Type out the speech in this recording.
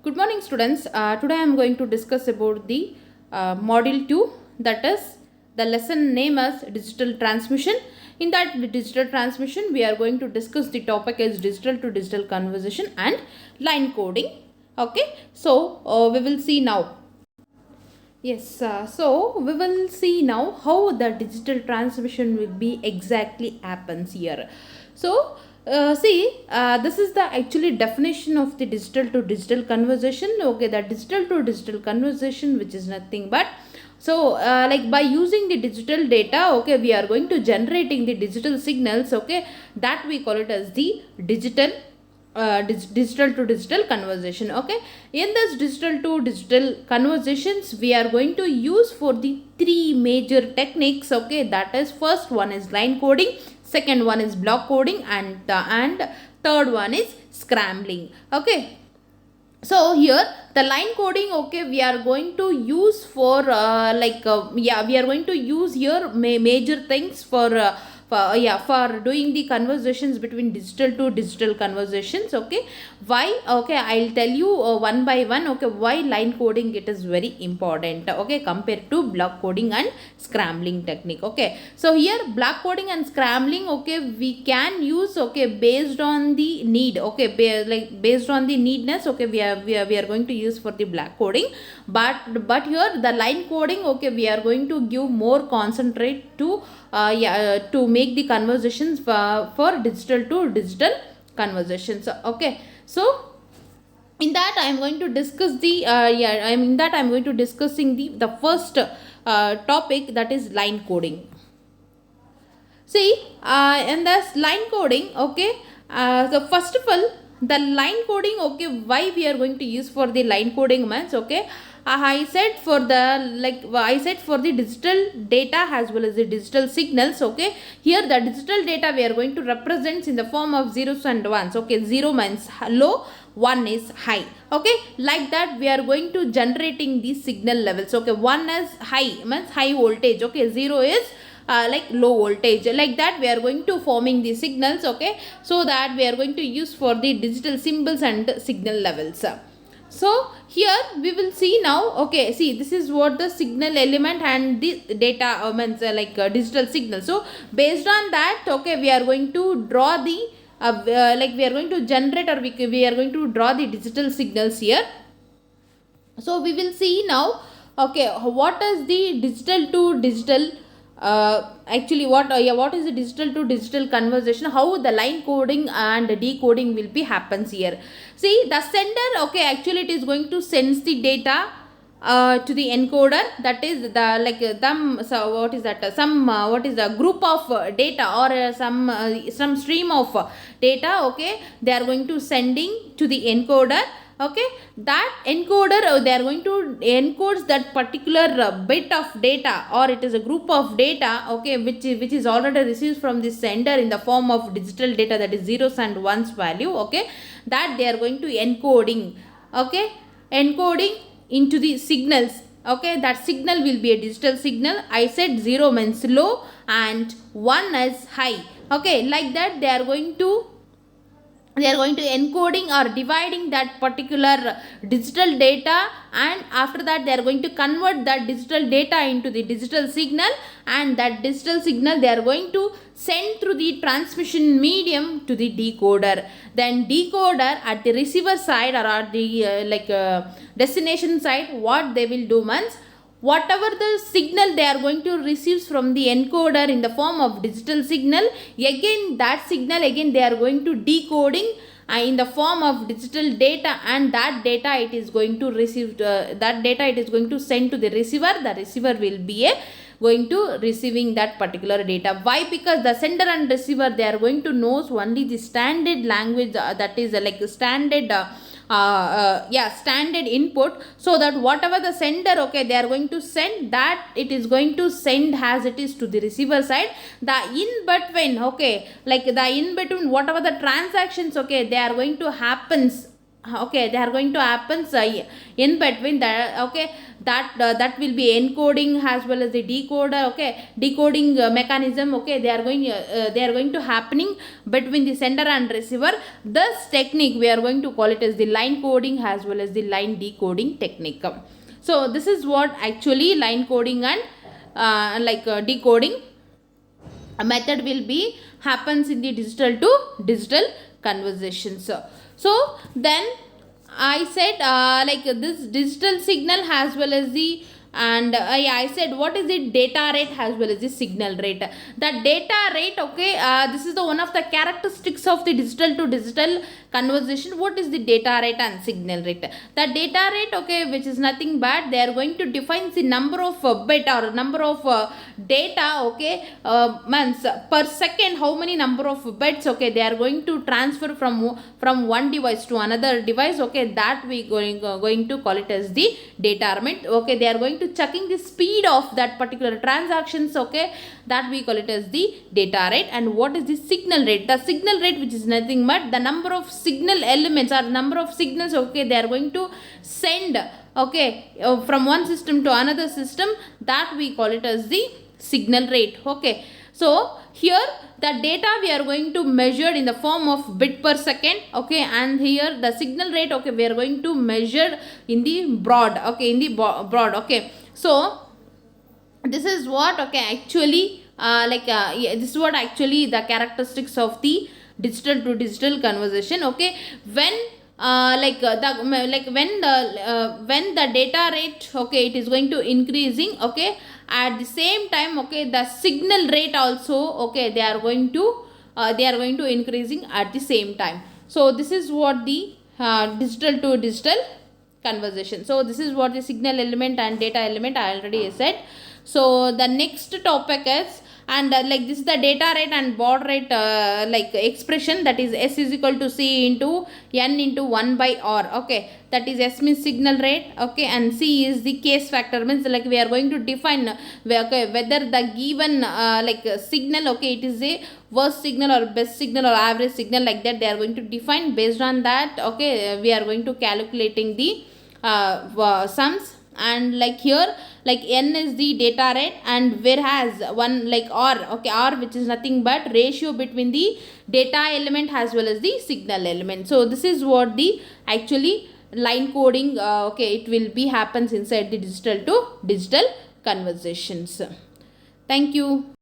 Good morning, students. Today I am going to discuss about the module 2, that is the lesson name as digital transmission. In that digital transmission, we are going to discuss the topic as digital to digital conversation and line coding. Okay, so we will see now. Yes, so we will see now how the digital transmission will be exactly happens here. So, this is the actually definition of the digital to digital conversation. Okay, the digital to digital conversation, which is nothing but like by using the digital data, okay, we are going to generating the digital signals, okay, that we call it as the digital to digital conversation. Okay, in this digital to digital conversations, we are going to use for the three major techniques. Okay, that is, first one is line coding, second one is block coding, and third one is scrambling. Okay, so here the line coding, okay, we are going to use for we are going to use here major things for doing the conversations between digital to digital conversations. Okay, why? Okay, I'll tell you one by one. Okay, why line coding it is very important, okay, compared to block coding and scrambling technique. Okay, so here block coding and scrambling, okay, we can use, okay, based on the need. Okay, based on the needness, okay, we are going to use for the block coding, but here the line coding, okay, we are going to give more concentrate to to make the conversations for digital to digital conversations. Okay, so in that I am going to discuss the I am going to discussing the first topic, that is line coding. See, in this line coding, okay, so first of all, the line coding, okay, why we are going to use for the line coding means, okay, I said for the digital data as well as the digital signals. Okay, here the digital data we are going to represent in the form of zeros and ones. Okay, 0 means low, 1 is high. Okay, like that we are going to generating the signal levels. Okay, 1 is high, means high voltage. Okay, 0 is like low voltage. Like that we are going to forming the signals. Okay, so that we are going to use for the digital symbols and signal levels. So here we will see now. Okay, see, this is what the signal element and the data means digital signal. So based on that, okay, we are going to draw the we are going to generate, or we are going to draw the digital signals here. So we will see now, okay, what is the digital to digital actually what is the digital to digital conversation, how the line coding and decoding will be happens here. See, the sender, okay, actually it is going to send the data to the encoder, that is the so what is that what is the group of data, or some stream of data. Okay, they are going to sending to the encoder. Okay, that encoder, they are going to encode that particular bit of data, or it is a group of data, okay, which is already received from the sender in the form of digital data, that is zeros and ones value. Okay, that they are going to encoding, okay, encoding into the signals. Okay, that signal will be a digital signal. I said 0 means low and 1 is high. Okay, like that they are going to encoding or dividing that particular digital data, and after that they are going to convert that digital data into the digital signal, and that digital signal they are going to send through the transmission medium to the decoder. Then decoder at the receiver side, or at the destination side, what they will do means, whatever the signal they are going to receive from the encoder in the form of digital signal, again that signal again they are going to decoding in the form of digital data, and that data it is going to receive that data it is going to send to the receiver. The receiver will be going to receiving that particular data. Why? Because the sender and receiver, they are going to knows only the standard language, that is standard standard input, so that whatever the sender, okay, they are going to send, that it is going to send as it is to the receiver side. The in between, okay, like the in between whatever the transactions, okay, they are going to happens, okay, they are going to happen in between the, okay, that will be encoding as well as the decoder, okay, decoding mechanism, okay, they are going to happening between the sender and receiver. This technique we are going to call it as the line coding as well as the line decoding technique. So this is what actually line coding and decoding method will be happens in the digital to digital conversations. So then I said this digital signal as well as the I said what is the data rate as well as the signal rate. The data rate, okay, this is the one of the characteristics of the digital to digital conversation. What is the data rate and signal rate? The data rate, okay, which is nothing but they are going to define the number of bit or number of data, okay, months per second, how many number of bits, okay, they are going to transfer from one device to another device, okay, that we going to call it as the data rate, okay. They are going to checking the speed of that particular transactions, okay, that we call it as the data rate. And what is the signal rate? The signal rate, which is nothing but the number of signal elements or number of signals, okay, they are going to send, okay, from one system to another system, that we call it as the signal rate, okay. So here the data we are going to measure in the form of bit per second, okay, and here the signal rate, okay, we are going to measure in the broad, okay, in the broad, okay. So this is what, okay, actually this is what actually the characteristics of the digital to digital conversation, okay. When when the data rate, okay, it is going to increasing, okay, at the same time, okay, the signal rate also, okay, they are going to increasing at the same time. So this is what the digital to digital conversation. So this is what the signal element and data element I already said. So the next topic is, and this is the data rate and baud rate expression, that is S is equal to C into N into 1 by R, okay. That is S means signal rate, okay, and C is the case factor, means like we are going to define okay, whether the given signal, okay, it is a worst signal or best signal or average signal, like that they are going to define. Based on that, okay, we are going to calculating the sums. And like here, like N is the data rate, and whereas one like R, okay, R, which is nothing but ratio between the data element as well as the signal element. So this is what the actually line coding, okay, it will be happens inside the digital to digital conversations. Thank you.